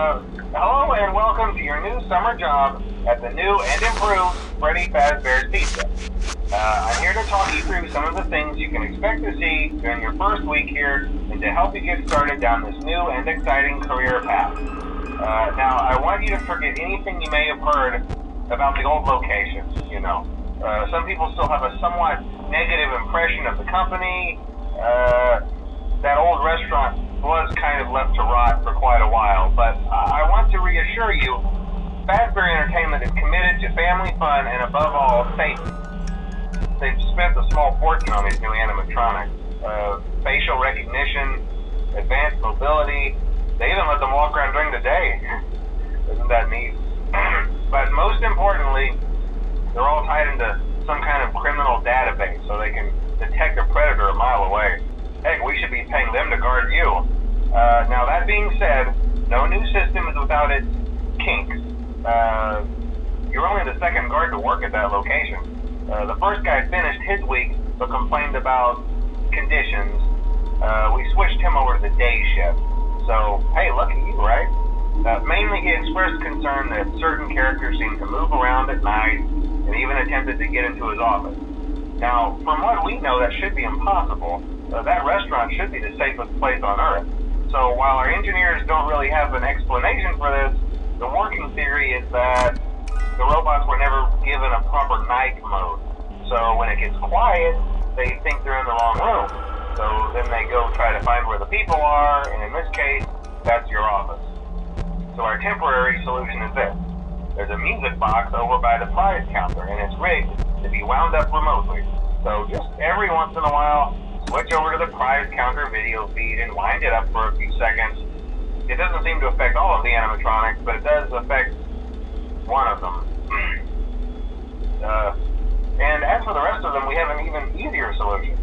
Hello and welcome to your new summer job at the new and improved Freddy Fazbear's Pizza. I'm here to talk you through some of the things you can expect to see during your first week here and to help you get started down this new and exciting career path. Now, I want you to forget anything you may have heard about the old locations, some people still have a somewhat negative impression of the company. That old restaurant was kind of left to rot for quite a while, but I want to reassure you, Fazbear Entertainment is committed to family fun and above all, safety. They've spent a small fortune on these new animatronics. Facial recognition, advanced mobility, they even let them walk around during the day. Isn't that neat? But most importantly, they're all tied into some kind of criminal database so they can detect a predator a mile away. Heck, we should be paying them to guard you. Now that being said, no new system is without its kinks. You're only the second guard to work at that location. The first guy finished his week but complained about conditions. We switched him over to the day shift. So, hey, lucky you, right? Mainly he expressed concern that certain characters seemed to move around at night and even attempted to get into his office. Now, from what we know, that should be impossible. That restaurant should be the safest place on Earth. So while our engineers don't really have an explanation for this, the working theory is that the robots were never given a proper night mode. So when it gets quiet, they think they're in the wrong room. So then they go try to find where the people are, and in this case, that's your office. So our temporary solution is this. There's a music box over by the prize counter, and it's rigged to be wound up remotely. So just every once in a while, switch over to the prize counter video feed and wind it up for a few seconds. It doesn't seem to affect all of the animatronics, but it does affect one of them. And as for the rest of them, we have an even easier solution.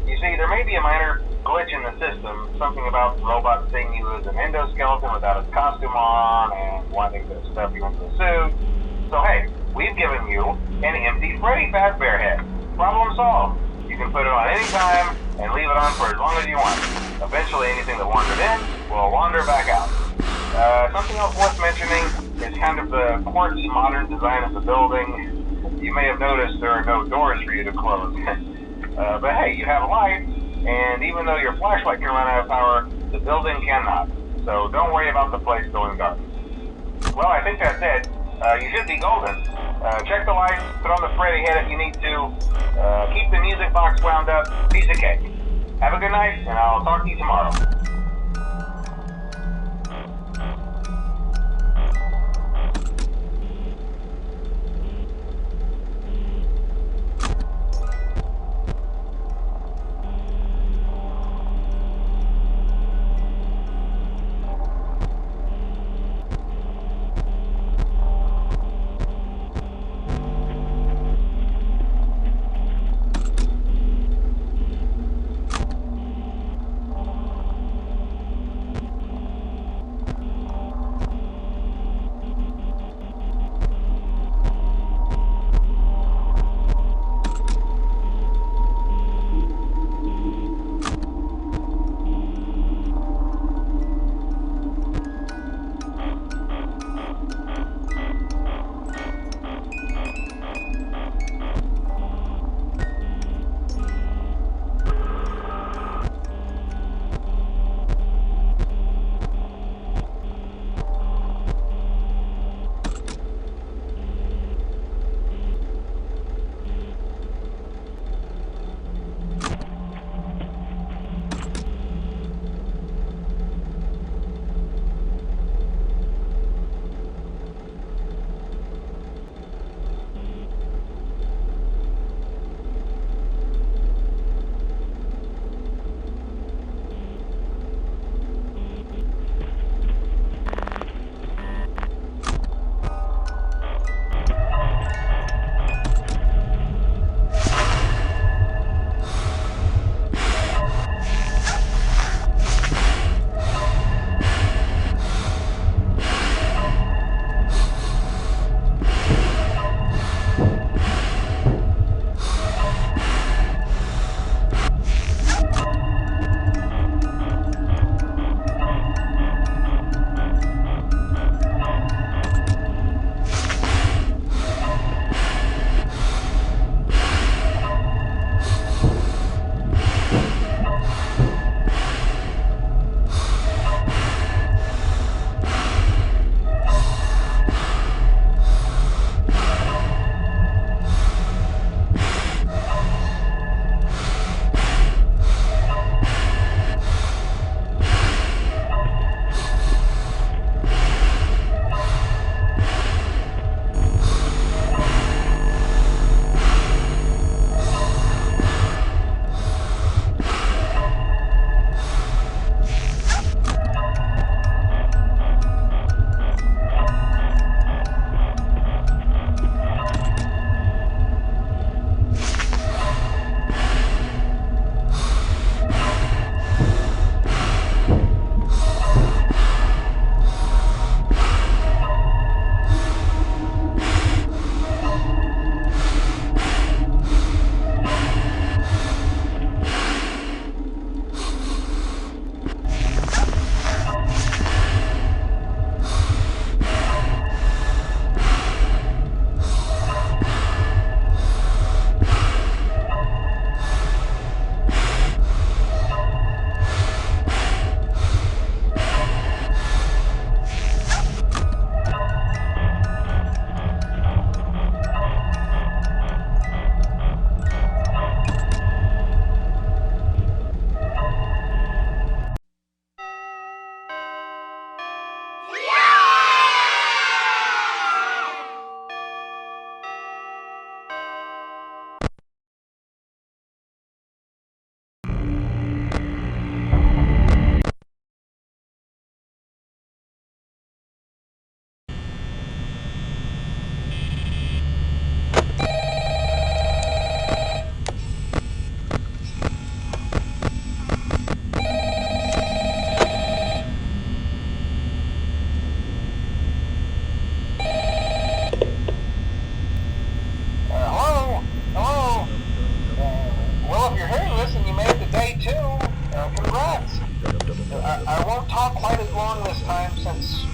You see, there may be a minor glitch in the system, something about the robot seeing you as an endoskeleton without his costume on and wanting to stuff you into a suit. So hey, we've given you an empty Freddy Fazbear head. Problem solved. You can put it on any time and leave it on for as long as you want. Eventually anything that wandered in will wander back out. Something else worth mentioning is kind of the quirky modern design of the building. You may have noticed there are no doors for you to close. But hey, you have lights, and even though your flashlight can run out of power, the building cannot. So don't worry about the place going dark. Well, I think that's it. You should be golden. Check the lights, put on the Freddy head if you need to. Keep the music box wound up. Piece of cake. Have a good night, and I'll talk to you tomorrow.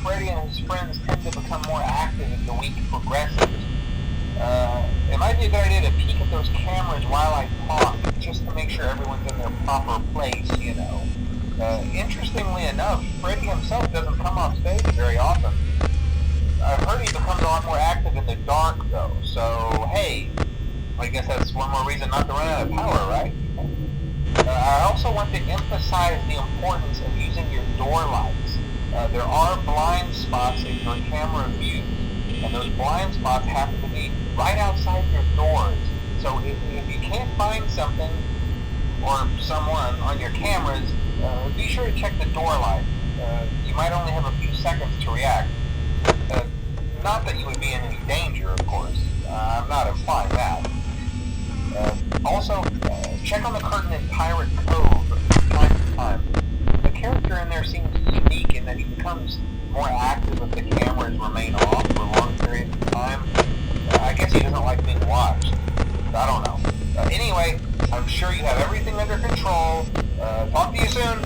Freddy and his friends tend to become more active as the week progresses. It might be a good idea to peek at those cameras while I talk, just to make sure everyone's in their proper place, you know. Interestingly enough, Freddy himself doesn't come off stage very often. I've heard he becomes a lot more active in the dark, though, so hey, I guess that's one more reason not to run out of power, right? I also want to emphasize the importance of using your door lights. There are blind spots in your camera view, and those blind spots happen to be right outside your doors. So if you can't find something or someone on your cameras, be sure to check the door light. You might only have a few seconds to react. Not that you would be in any danger, of course. I'm not implying that. Also, check on the curtain in Pirate Cove from time to time. The character in there seems unique in that he becomes more active if the cameras remain off for long periods of time. I guess he doesn't like being watched. I don't know. Anyway, I'm sure you have everything under control. Talk to you soon.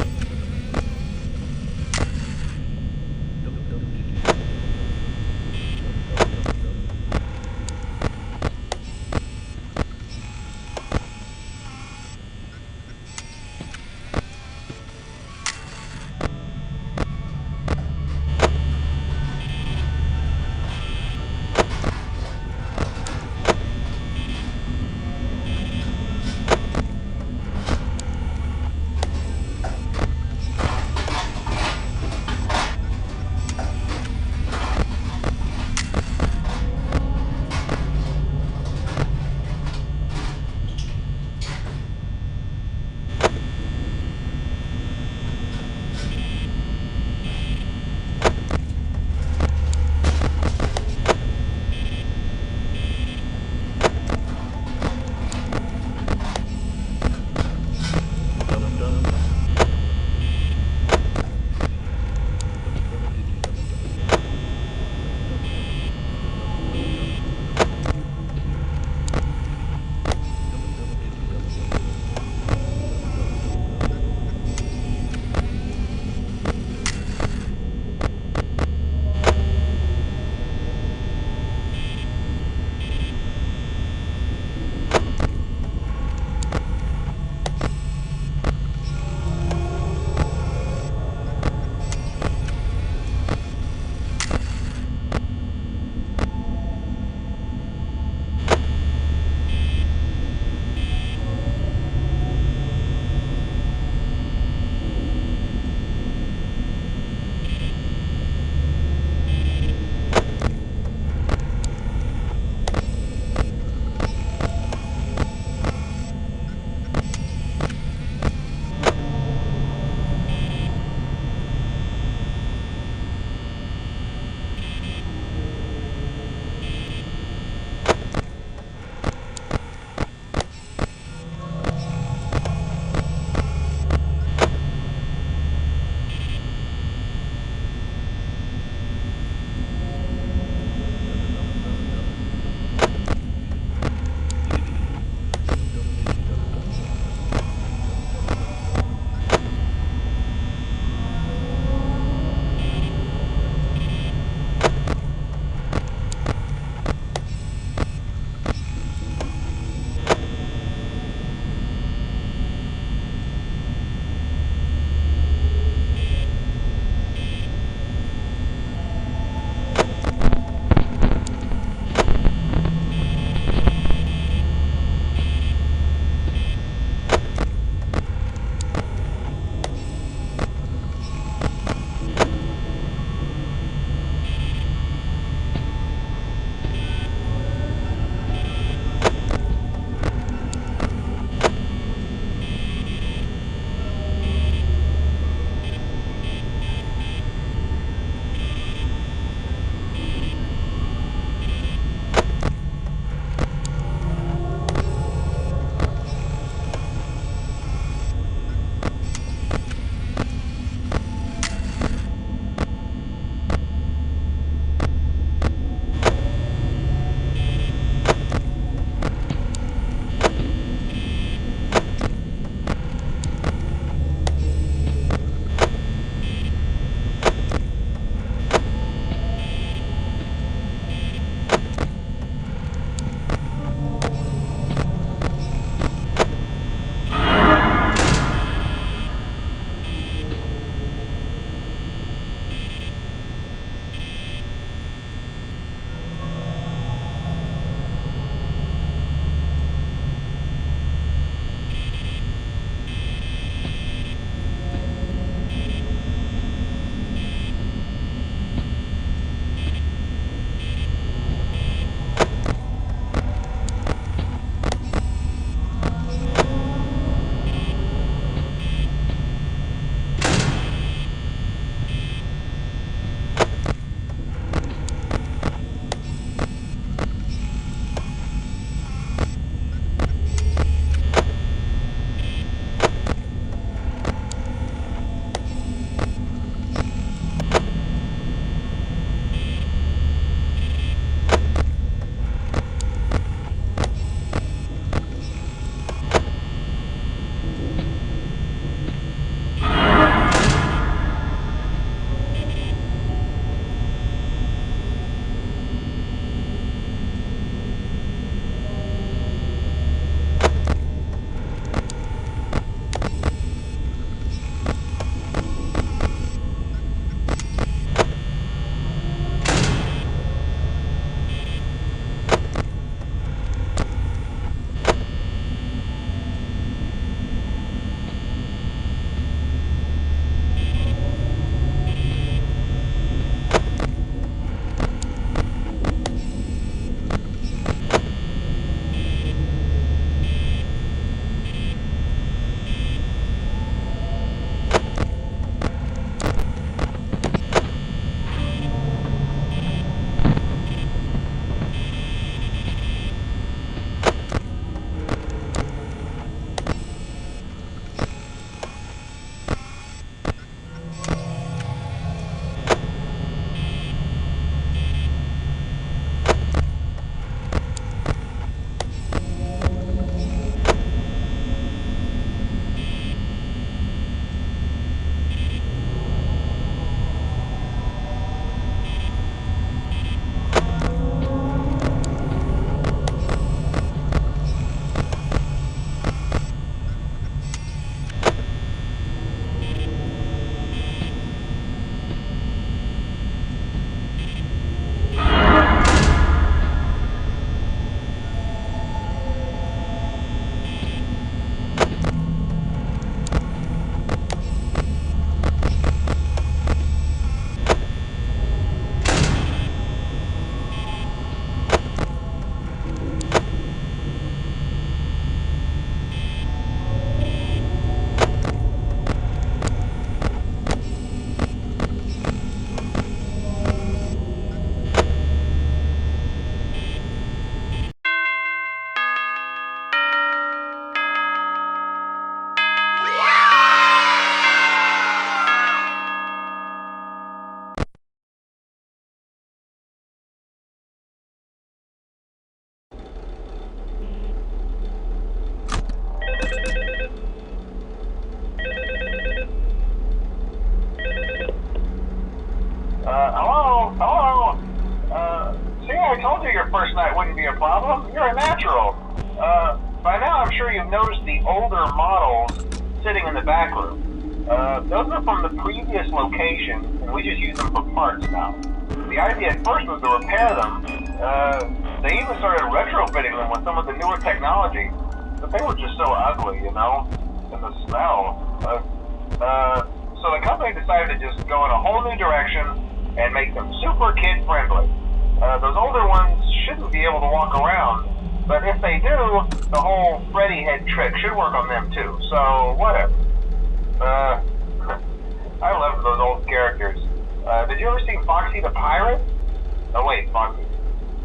told you your first night wouldn't be a problem. You're a natural. By now I'm sure you've noticed the older models sitting in the back room. Those are from the previous location, and we just use them for parts now. The idea at first was to repair them. They even started retrofitting them with some of the newer technology, but they were just so ugly, you know, and the smell. So the company decided to just go in a whole new direction and make them super kid-friendly. Those older ones shouldn't be able to walk around, but if they do, the whole Freddy head trick should work on them too, so whatever. I love those old characters. Did you ever see Foxy the Pirate? Oh wait, Foxy.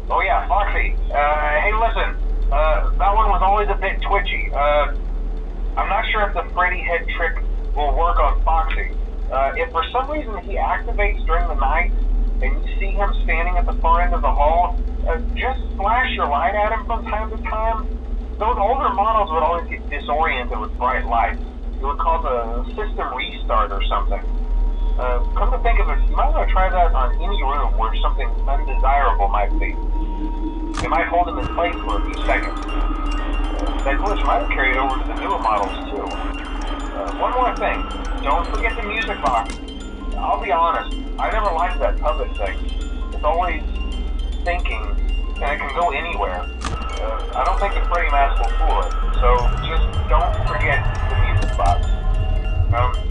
Oh yeah, Foxy. Hey listen, that one was always a bit twitchy. I'm not sure if the Freddy head trick will work on Foxy. If for some reason he activates during the night, and you see him standing at the far end of the hall, just flash your light at him from time to time. Those older models would always get disoriented with bright lights. It would cause a system restart or something. Come to think of it, you might want to try that on any room where something undesirable might be. It might hold him in place for a few seconds. That glitch might have carried over to the newer models too. One more thing, don't forget the music box. I'll be honest, I never liked that puppet thing. It's always thinking, and it can go anywhere. I don't think the Freddy mask will fool it, so just don't forget the music box.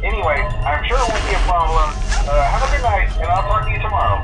Anyway, I'm sure it won't be a problem. Have a good night, and I'll talk to you tomorrow.